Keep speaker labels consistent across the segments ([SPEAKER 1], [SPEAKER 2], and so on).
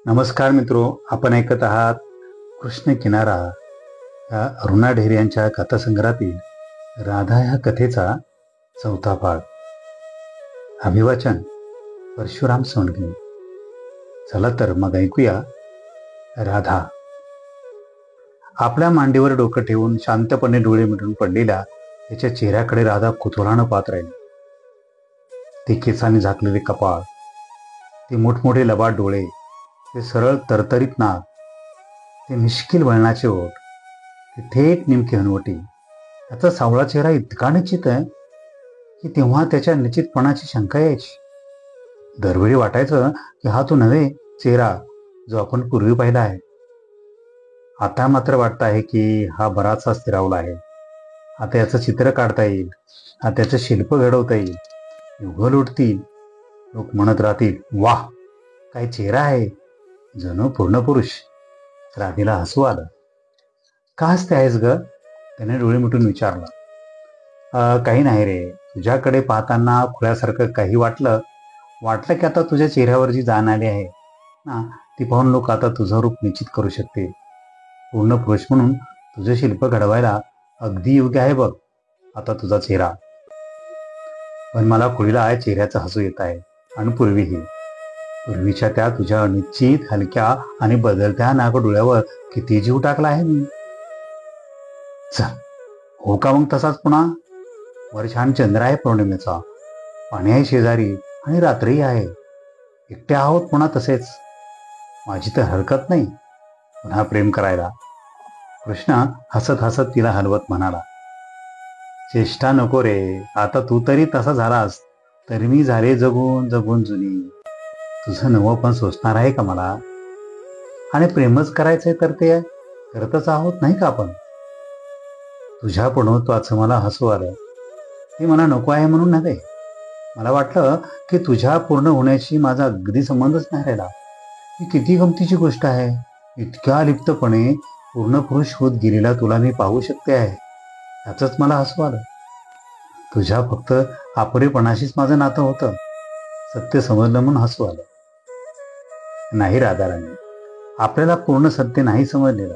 [SPEAKER 1] नमस्कार मित्रो, आपण ऐकत आहात कृष्ण किनारा या अरुणा ढेरे यांच्या कथासंग्रहातील राधा ह्या कथेचा चौथा भाग. अभिवाचन परशुराम सोंडगे. चला तर मग ऐकूया. राधा. आपल्या मांडीवर डोकं ठेवून शांतपणे डोळे मिटून पडलेल्या त्याच्या चेहऱ्याकडे राधा कुतूहलानं पाहत राहिली. ते केसांनी झाकलेले कपाळ, ते मोठमोठे लबाड डोळे, ते सरळ तरतरीत नाक, ते मिश्किल वळणाचे ओठ, ते थेट निमकी हनवटी. त्याचा सावळा चेहरा इतका निश्चित आहे की तेव्हा त्याच्या निश्चितपणाची शंका यायची. दरवेळी वाटायचं की हा तो नव्हे चेहरा जो आपण पूर्वी पाहिला आहे. आता मात्र वाटत आहे की हा बराचसा स्थिरावला आहे. आता याचं चित्र काढता येईल, आता त्याचं शिल्प घडवता येईल. युगल उठतील, लोक म्हणत राहतील, वाह काय चेहरा आहे, जणू पूर्ण पुरुष. राधेला हसू आलं. का हसते आहेस ग? त्याने डोळे मिटून विचारलं. काही नाही रे, तुझ्याकडे पाहताना खुळ्यासारखं काही वाटलं की आता तुझ्या चेहऱ्यावर जी जाण आली आहे ना, ती पाहून लोक आता तुझं रूप निश्चित करू शकतील. पूर्ण पुरुष म्हणून तुझं शिल्प घडवायला अगदी योग्य आहे बघ आता तुझा चेहरा. पण मला खुळीला चेहऱ्याचं हसू येत आहे. आणि पूर्वीच्या त्या तुझ्या अनिश्चित, हलक्या आणि बदलत्या नागडोळ्यावर किती जीव टाकला आहे मी. चल हो का मग तसाच पुन्हा. वर छान चंद्र आहे पौर्णिमेचा, पाणी आहे शेजारी आणि रात्रही आहे. एकटे आहोत पुन्हा तसेच. माझी तर हरकत नाही पुन्हा प्रेम करायला. कृष्णा हसत हसत तिला हलवत म्हणाला. चेष्टा नको रे, आता तू तरी तसा झालास तरी मी झाले जगून जगून जुनी. तुझं नवं पण सोचणार आहे का मला? आणि प्रेमच करायचंय तर ते करतच आहोत नाही का आपण. तुझ्या पूर्णत्वाचं मला हसू आलं. ते मला नको आहे म्हणून नव्हे, मला वाटलं की तुझ्या पूर्ण होण्याशी माझा अगदी संबंधच नाही राहिला. ही किती गमतीची गोष्ट आहे. इतक्या लिप्तपणे पूर्ण पुरुष होत गेलेला तुला मी पाहू शकते आहे, त्याचंच मला हसू आलं. तुझ्या फक्त आपुरेपणाशीच माझं नातं होतं, सत्य समजलं म्हणून हसू आलं. नाही राधाराणी, आपल्याला पूर्ण सत्य नाही समजलेलं.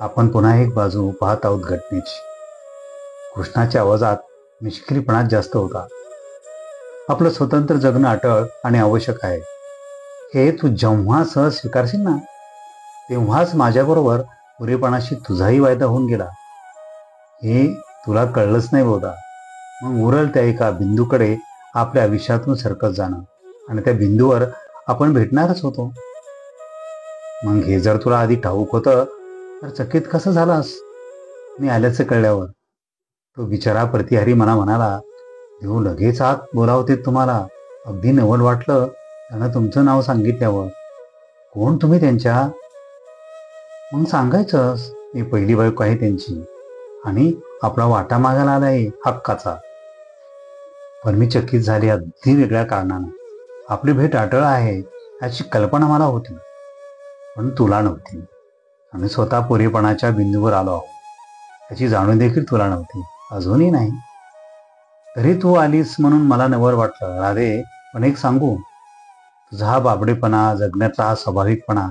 [SPEAKER 1] आपण पुन्हा एक बाजू पाहत आहोत घटनेची. कृष्णाच्या आवाजात मिश्किलपणाच जास्त होता. आपलं स्वतंत्र जगणं अटळ आणि आवश्यक आहे, हे तू जेव्हा सहज स्वीकारशील ना, तेव्हाच माझ्याबरोबर पुरेपणाशी तुझाही वायदा होऊन गेला. हे तुला कळलंच नाही बहुधा. मग उरल त्या एका बिंदूकडे आपल्या आयुष्यातून सरकत जाणं, आणि त्या बिंदूवर आपण भेटणारच होतो. मग हे जर तुला आधी ठाऊक होतं तर चकित कसं झालास मी आल्याचं कळल्यावर. तो बिचारा प्रतिहारी मला म्हणाला, देऊ लगेच आत बोलावते तुम्हाला. अगदी नवल वाटलं त्यानं तुमचं नाव सांगितल्यावर. कोण तुम्ही त्यांच्या? मग सांगायचंच मी पहिली बायको आहे त्यांची आणि आपला वाटा मागायला आलाय हक्काचा. पण मी चकित झाले अगदी वेगळ्या कारणानं. आपली भेट अटळ आहे याची कल्पना मला होती, पण तुला नव्हती. आम्ही स्वतः पुरेपणाच्या बिंदूवर आलो आहोत याची जाणीव देखील तुला नव्हती, अजूनही नाही. तरी तू आलीस म्हणून मला नवल वाटलं. राधे, पण एक सांगू, तुझा हा बाबडेपणा, जगण्यातला हा स्वाभाविकपणा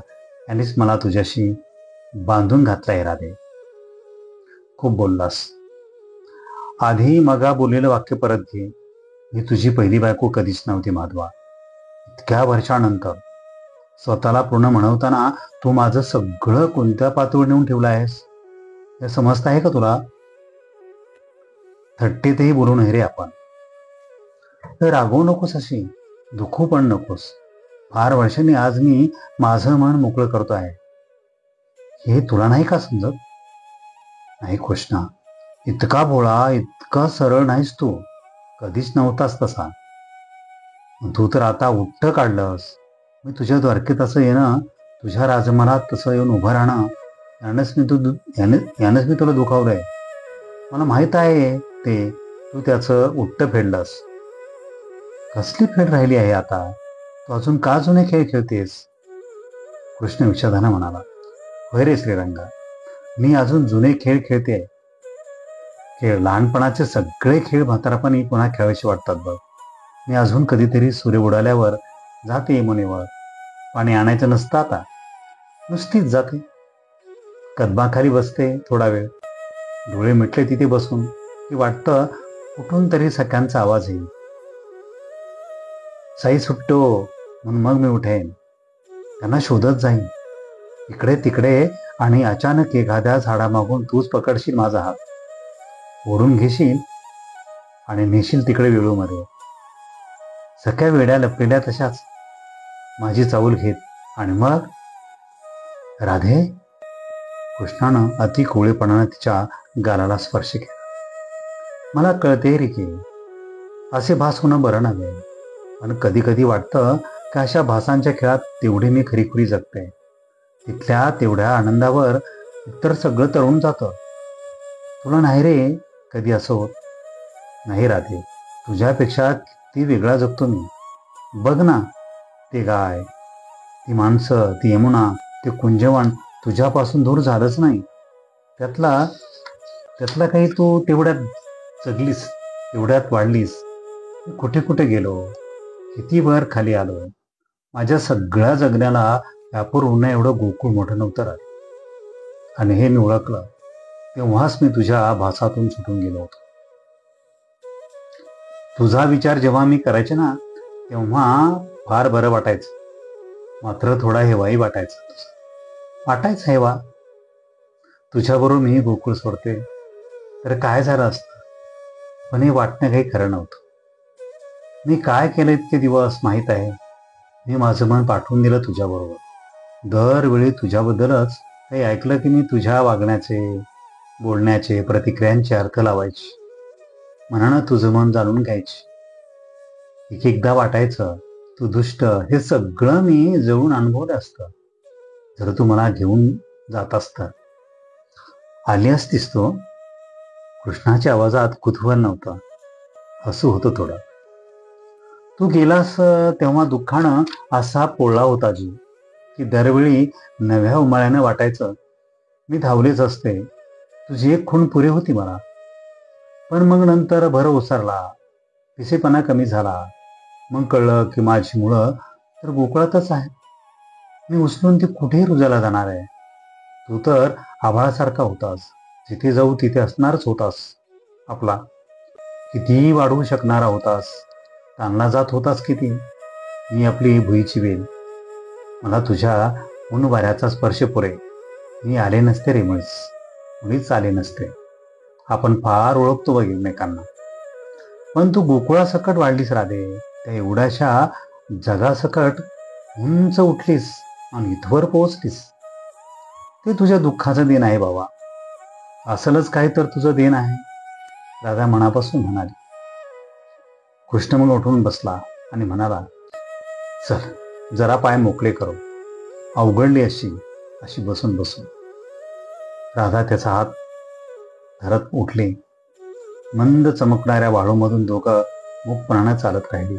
[SPEAKER 1] यांनीच मला तुझ्याशी बांधून घातलाय राधे. खूप बोललास. आधी मगा बोललेलं वाक्य परत घे. मी तुझी पहिली बायको कधीच नव्हती माधवा. इतक्या वर्षानंतर स्वतःला पूर्ण म्हणवताना तू माझं सगळं कोणत्या पातळीवर नेऊन ठेवलं आहेस हे समजत आहे का तुला? थट्टेतही बोलू नये रे आपण. तर रागवू नकोस, अशी दुखू पण नकोस. फार वर्षांनी आज मी माझं मन मोकळं करतो आहे, हे तुला नाही का समजत? नाही कृष्णा, इतका भोळा, इतका सरळ नाहीस तू, कधीच नव्हतास तसा. तू तर आता उठ्ठ काढलंस. मी तुझ्या द्वारकेत असं येणं, तुझ्या राजमहालात तसं येऊन उभं राहणं, यानंच मी तुला दुखावलंय. मला माहित आहे ते. तू त्याचं उठ्ठ फेडलंस. कसली फेड राहिली आहे आता? तू अजून का जुने खेळ खेळतेस? कृष्ण विषादानं म्हणाला. होय रे श्रीरंगा, मी अजून जुने खेळ खेळते. लहानपणाचे सगळे खेळ म्हातारपणी पुन्हा खेळायचे वाटतात बघ. मी अजून कधीतरी सूर्य उडाल्यावर जाते यमुनेवर, पाणी आणायचं नसतं आता, नुसतीच जाते, कदमाखाली बसते थोडा वेळ, डोळे मिटले तिथे बसून की वाटतं कुठून तरी सख्यांचा आवाज येईल. साई सुट्टो म्हणून मग मी उठेन, त्यांना शोधत जाईन इकडे तिकडे, आणि अचानक एखाद्या झाडामागून तूच पकडशील माझा हात, ओढून घेशील आणि नेशील तिकडे वेळूमध्ये. सख्या वेड्या लपलेल्या तशाच माझी चाऊल घेत. आणि मग राधे, कृष्णानं अति कोळीपणानं तिच्या गालाला स्पर्श केला. मला कळते रिके, असे भास होणं बरं नव्हे, पण कधी कधी वाटतं की अशा भासांच्या खेळात तेवढी मी खरीखुरी जगते, तिथल्या तेवढ्या आनंदावर इतर सगळं तरुण जातं. तुला नाही रे कधी असं होत? नाही राधे, तुझ्यापेक्षा किती वेगळा जगतो मी. बघ ना, ते गाय, ती माणसं, ती यमुना, ते कुंजवन तुझ्यापासून दूर झालंच नाही. त्यातला काही तू तेवढ्यात जगलीस, तेवढ्यात वाढलीस. कुठे कुठे गेलो, किती वर खाली आलो. माझ्या सगळ्या जगण्याला व्यापूर होणं एवढं गोकुळ मोठं नव्हतं राहत. आणि हे मी ओळखलं तेव्हाच मी तुझ्या भासातून सुटून गेलो होतो. तुझा विचार जेव्हा मी करायचे ना, तेव्हा फार बरं वाटायचं, मात्र थोडा हेवाही वाटायचा हेवा. तुझ्याबरोबर मी गोकुळ सोडते तर काय झालं असतं, पण हे वाटणं काही खरं नव्हतं. मी काय केलं इतके दिवस माहीत आहे. मी माझं मन पाठवून दिलं तुझ्याबरोबर. दरवेळी तुझ्याबद्दलच काही ऐकलं की मी तुझ्या वागण्याचे, बोलण्याचे, प्रतिक्रियांचे अर्थ लावायचे, मनानं तुझं मन जाणून घ्यायची. एकदा वाटायचं तू दुष्ट, हे सगळं मी जवळून अनुभवलं असतं जर तू मला घेऊन जात असता. आली असतीस तो. कृष्णाच्या आवाजात कुतूहल नव्हतं, हसू होतं थोडं. तू गेलास तेव्हा दुःखानं असा पोळला होता जीव की दरवेळी नव्या उमाळ्यानं वाटायचं मी धावलेच असते. तुझी एक खूण पुरे होती मला. पण मग नंतर भर ओसरला, पिसेपणा कमी झाला. मग कळलं की माझी मुळं तर गोकुळातच आहे. मी उचलून ती कुठेही रुजायला जाणार आहे. तू तर आभाळासारखा होतास, जिथे जाऊ तिथे असणारच होतास. आपला कितीही वाढवू शकणारा होतास, ताणला जात होतास किती. मी आपली भुईची वेल, मला तुझ्या ऊन वाऱ्याचा स्पर्श पुरे. मी आले नसते रे मुळीच आले नसते. आपण फार ओळखतो बघ एकमेकांना. पण तू गोकुळासकट वाढलीस राधे, त्या एवढ्याशा जगासकट उंच उठलीस आणि इथवर पोहोचलीस. ते तुझ्या दुःखाचं देण आहे बाबा. असलच काय तर तुझं देण आहे, राधा मनापासून म्हणाली. कृष्ण मग उठून बसला आणि म्हणाला, चल जरा पाय मोकळे करो. अवघडली अशी बसून राधा त्याचा हात धरत उठली. मंद चमकणाऱ्या वाळूमधून दोघं मुकपणानं चालत राहिली.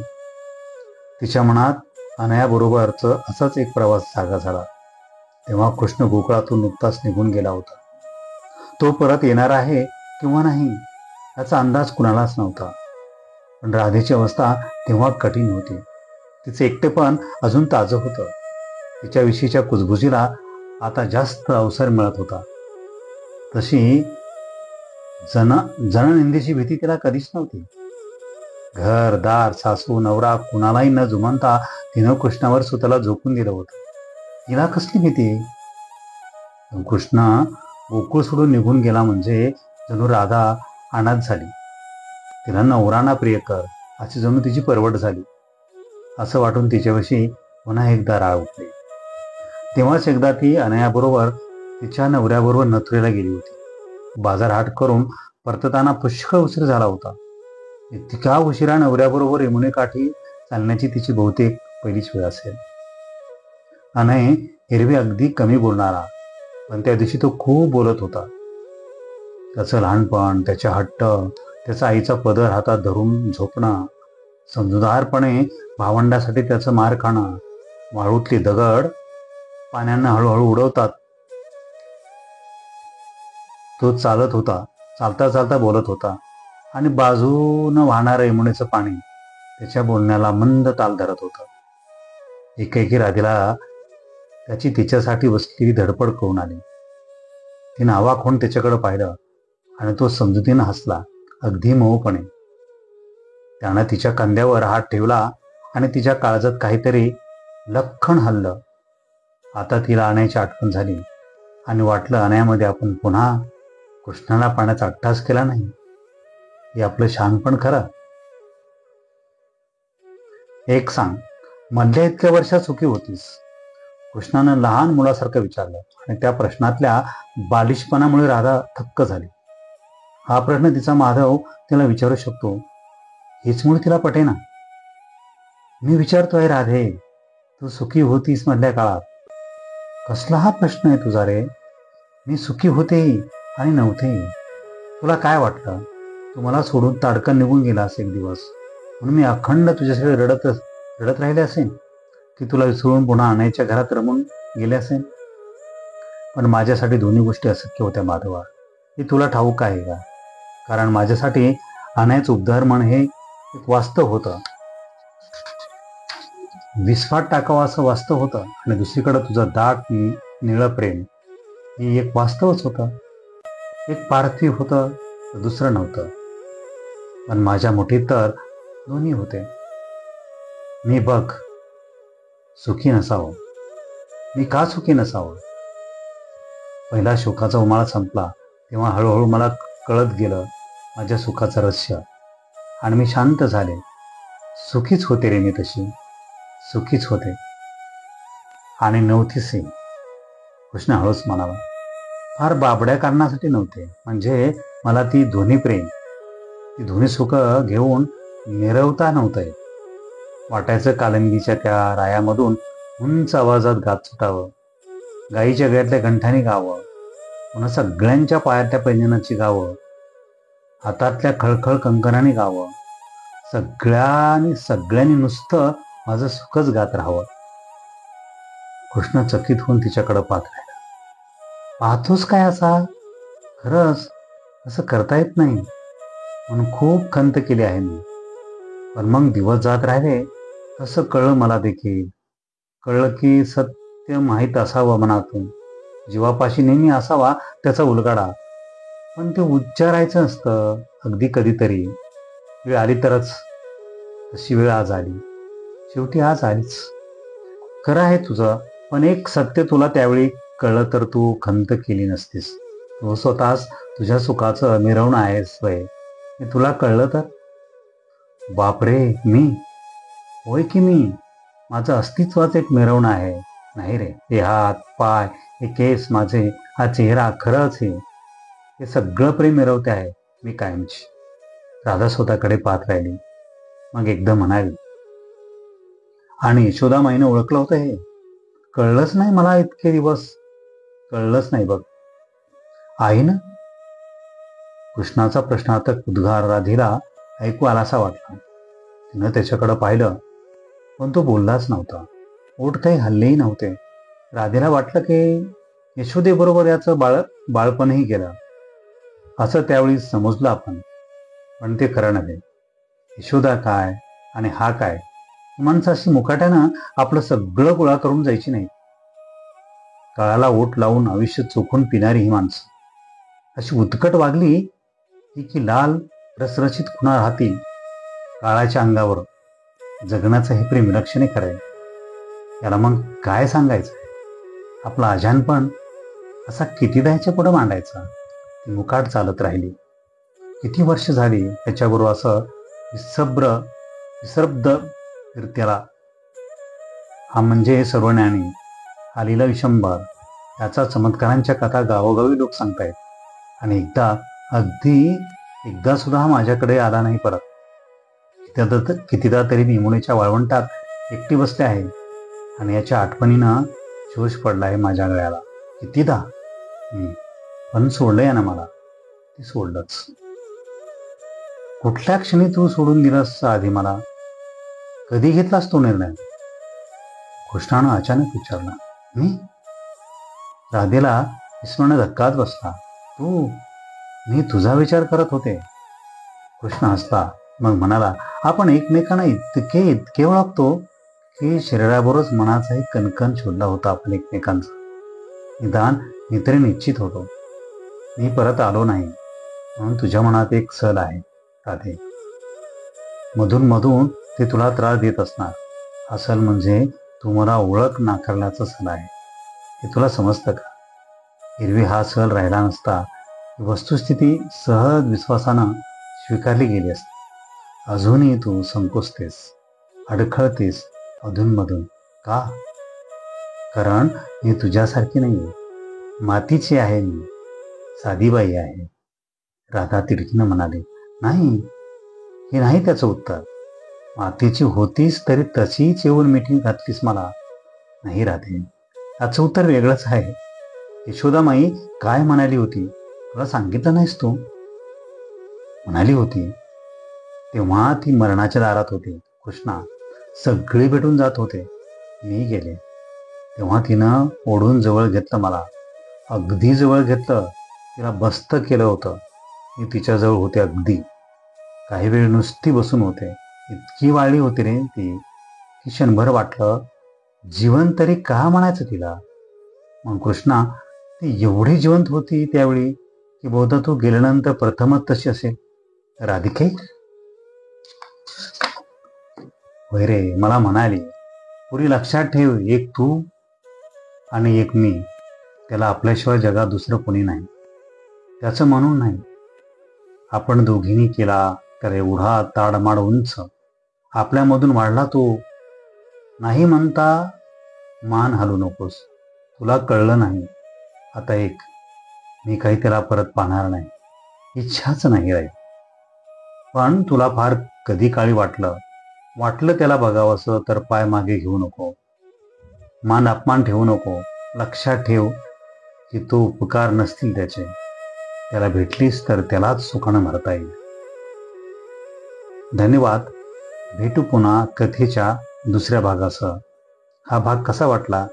[SPEAKER 1] तिच्या मनात अनयाबरोबरच असाच एक प्रवास जागा झाला. तेव्हा कृष्ण गोकुळातून नुकताच निघून गेला होता. तो परत येणार आहे किंवा नाही याचा अंदाज कुणालाच नव्हता. पण राधेची अवस्था तेव्हा कठीण होती. तिचे एकटेपण अजून ताजं होतं. तिच्याविषयीच्या कुजबुजीला आता जास्त अवसर मिळत होता. तशी जननिंदेची भीती तिला कधीच नव्हती. घर दार सासू नवरा कुणालाही न जुमानता तिनं कृष्णावर स्वतःला झोकून दिलं होतं. तिला कसली भीती? कृष्ण गोकुळ सोडून निघून गेला म्हणजे जणू राधा अनाथ झाली. तिला नवराना प्रियकर अशी जणू तिची परवड झाली असं वाटून तिच्याविषयी पुन्हा एकदा राळ उठली. तेव्हाच एकदा ती अनयाबरोबर तिच्या नवऱ्याबरोबर नथुरेला गेली होती. बाजार हाट करून परतताना पुष्कळ उशीर झाला होता. इतक्या उशिरा नवऱ्याबरोबर यमुनेकाठी चालण्याची तिची बहुतेक पहिलीच वेळ असेल. अनय एरवी अगदी कमी बोलणारा, पण त्या दिवशी तो खूप बोलत होता. त्याचं लहानपण, त्याचे हट्ट, त्याचा आईचा पदर हातात धरून झोपणं, समजूतदारपणे भावंडासाठी त्याचं मार खाणं, वाळूतली दगड पाण्यानं हळूहळू उडवतात. तो चालत होता, चालता चालता बोलत होता आणि बाजूनं वाहणारं यमुनेचं पाणी त्याच्या बोलण्याला मंद ताल धरत होतं. एकेकी राधेला त्याची तिच्यासाठी बसलेली धडपड करून आली. तिनं अवाक होऊन त्याच्याकडे पाहिलं आणि तो समजुतीनं हसला, अगदी मऊपणे. त्यानं तिच्या खांद्यावर हात ठेवला आणि तिच्या काळजात काहीतरी लख्खण हल्लं. आता तिला आण्याची आठवण झाली आणि वाटलं आण्यामध्ये आपण पुन्हा कृष्णाला पाण्याचा अट्टास केला नाही. हे आपलं शहाणपण खरं. एक सांग, मधल्या इतक्या वर्षात सुखी होतीस? कृष्णानं लहान मुलासारखं विचारलं आणि त्या प्रश्नातल्या बालिशपणामुळे राधा थक्क झाली. हा प्रश्न तिचा माधव तिला विचारू शकतो हेच मुळे तिला पटेना. मी विचारतोय राधे, तू सुखी होतीस मधल्या काळात? कसला हा प्रश्न आहे तुझा रे? मी सुखी होते आणि नव्हते. तुला काय वाटलं? तू मला सोडून ताडकन निघून गेलास एक दिवस म्हणून मी अखंड तुझ्यासाठी रडत राहिले असेल की तुला विसरून पुन्हा आणायच्या घरात रमून गेले असेल. पण माझ्यासाठी दोन्ही गोष्टी अशक्य होत्या माधवा. हे तुला ठाऊक आहे का? कारण माझ्यासाठी आणायचं उद्धार हे एक वास्तव होतं, विस्फाट टाकावं असं वास्तव होतं. आणि दुसरीकडे तुझं दाट निळं प्रेम ही एक वास्तवच होतं. एक पार्थिव होतं तर दुसरं नव्हतं. पण माझ्या मुठीत तर दोन्ही होते. मी बघ सुखी नसावं. मी का सुखी नसावं? पहिला शोकाचा उमाळा संपला तेव्हा हळूहळू मला कळत गेलं माझ्या सुखाचं रहस्य आणि मी शांत झाले. सुखीच होते रे मी, तशी सुखीच होते आणि नव्हतीच. कृष्ण हळूच म्हणाला, फार बाबड्या कारणासाठी नव्हते. म्हणजे मला ती दोन्ही प्रेम, ती दोन्ही सुख घेऊन मिरवता नव्हतं येत. वाटायचं कालंगीच्या त्या रायामधून उंच आवाजात गात सुटावं, गाईच्या गळ्यातल्या गंठाने गावं, पुन्हा सगळ्यांच्या पायातल्या पैंजनाची गावं, हातातल्या खळखळ कंकणाने गावं, सगळ्यांनी नुसतं माझं सुखच गात राहावं. कृष्ण चकित होऊन तिच्याकडे पाहत राहिला. पाहतोस काय असा? खरंच असं करता येत नाही म्हणून खूप खंत केली आहे मी. पण मग दिवस जात राहिले तसं कळलं मला देखील. कळलं की सत्य माहीत असावं मनातून, जीवापाशी नेहमी असावा त्याचा उलगाडा, पण ते उच्चारायचं नसतं. अगदी कधीतरी वेळ आली तरच. तशी वेळ आज आली. शेवटी आज आलीच. खरं आहे तुझं, पण एक सत्य तुला त्यावेळी कळलं तर तू खंत केली नसतीस. तू स्वतःच तुझ्या सुखाचं मिरवणं आहेस वय, हे तुला कळलं तर. बापरे, मी? होय की मी. माझं अस्तित्वाचं एक मिरवणं आहे. नाही रे, हे हात पाय, हे केस माझे, हा चेहरा, खरंच हे सगळं प्रेम मिरवते आहे मी कायमची. राधा स्वतःकडे पाहत राहिली. मग एकदम म्हणाली, आणि यशोदा माईनं ओळखलं होतं हे? कळलंच नाही मला इतके दिवस. कळलंच नाही बघ. आईनं? कृष्णाचा प्रश्नार्थक उद्गार राधेला ऐकू आलासा वाटला. तिनं त्याच्याकडे पाहिलं पण तो बोललाच नव्हता. ओठ काही हल्लेही नव्हते. राधेला वाटलं की यशोदेबरोबर याचं बाळपणही गेलं असं त्यावेळी समजलं आपण. पण ते खरं नव्हे. यशोदा काय आणि हा काय? माणसं अशी मुकाट्यानं आपलं सगळं गोळा करून जायची नाही. काळाला ओठ लावून आयुष्य चोखून पिणारी ही माणसं अशी उत्कट वागली की लाल रसरशीत खुणा राहतील. काळाच्या अंगावर जगण्याचं हे प्रेम विलक्षण खरंय. याला मग काय सांगायचं? आपला अजानपण असा कितीदा ह्याच्या पुढं मांडायचा? ती मुकाट चालत राहिली. किती वर्ष झाली त्याच्याबरोबर असं विसर्ब्द फिरत्याला. हा म्हणजे सर्वज्ञानी, हा लीला विशंबर, याचा चमत्कारांच्या कथा गावोगावी लोक सांगतायत. आणि एकदा सुद्धा हा माझ्याकडे आला नाही परत. कितीदा तरी भीमुनीच्या वाळवंटात एकटी बसले आहे आणि याच्या आठवणीनं जोश पडला आहे माझ्या गळ्याला. कितीदा पण सोडलं यानं मला. ते सोडलंच. कुठल्या क्षणी तू सोडून दिलास आधी मला? कधी घेतलास तो निर्णय? कृष्णानं अचानक विचारला. मी? राधेला विस्मरण धक्काच बसला. मी तुझा विचार करत होते. कृष्ण हसला. मग म्हणाला, आपण एकमेकांना इतके ओळखतो की शरीराबरोबरच मनाचाही कणकण शोधला होता आपण एकमेकांचा. निदान मी तरी निश्चित होतो मी परत आलो नाही म्हणून तुझ्या मनात एक सल आहे राधे. मधून मधून ते तुला त्रास देत असणार. हा सल म्हणजे तू मला ओळख नाकारण्याचा सल आहे. हे तुला समजतं का? एरवी हा सल राहिला नसता वस्तुस्थिती सहज विश्वासानं स्वीकारली गेली असती. अजूनही तू संकोचतेस, अडखळतेस अधूनमधून. का? कारण मी तुझ्यासारखी नाही, मातीची आहे मी, साधीबाई आहे. राधा तिडकीनं म्हणाली. नाही, हे नाही त्याचं उत्तर. मातीची होतीस तरी तशीच येऊन मिठी घातलीस मला. नाही राधे, याचं उत्तर वेगळंच आहे. यशोदामाई काय म्हणाली होती तुला सांगितलं नाहीस तू? म्हणाली होती तेव्हा ती मरणाच्या दारात होती कृष्णा. सगळे भेटून जात होते, मी गेले तेव्हा तिनं ओढून जवळ घेतलं मला, अगदी जवळ घेतलं. तिला बस्त केलं होतं. मी तिच्याजवळ होते अगदी. काही वेळ नुसती बसून होते. इतकी वाळली होती रे ती की क्षणभर वाटलं जिवंत तरी का म्हणायचं तिला. मग कृष्णा ती एवढी जिवंत होती त्यावेळी की बहुधा तू गेल्यानंतर प्रथमच तशी असेल. राधिके? होय रे, मला म्हणाली पुरी लक्षात ठेव, एक तू आणि एक मी, त्याला आपल्याशिवाय जगात दुसरं कोणी नाही. त्याचं म्हणून नाही, आपण दोघींनी केला तर एवढा ताडमाड उंच आपल्यामधून वाढला तो. नाही म्हणता मान हलू नकोस. तुला कळलं नाही. आता एक, मी काही त्याला परत पाहणार नाही, इच्छाच नाही राहील. पण तुला फार कधी काळी वाटलं त्याला बघावंसं तर पाय मागे घेऊ नको, मान अपमान ठेवू नको. लक्षात ठेव की तो उपकार नसतील त्याचे. त्याला भेटलीस तर त्यालाच सुखानं मरता येईल. धन्यवाद. भेटू पुन्हा कथेच्या दुसऱ्या भागासह. हा भाग कसा वाटला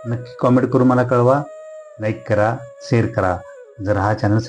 [SPEAKER 1] नक्की कॉमेंट करून मला कळवा. लाईक करा, शेअर करा. जर हा चॅनल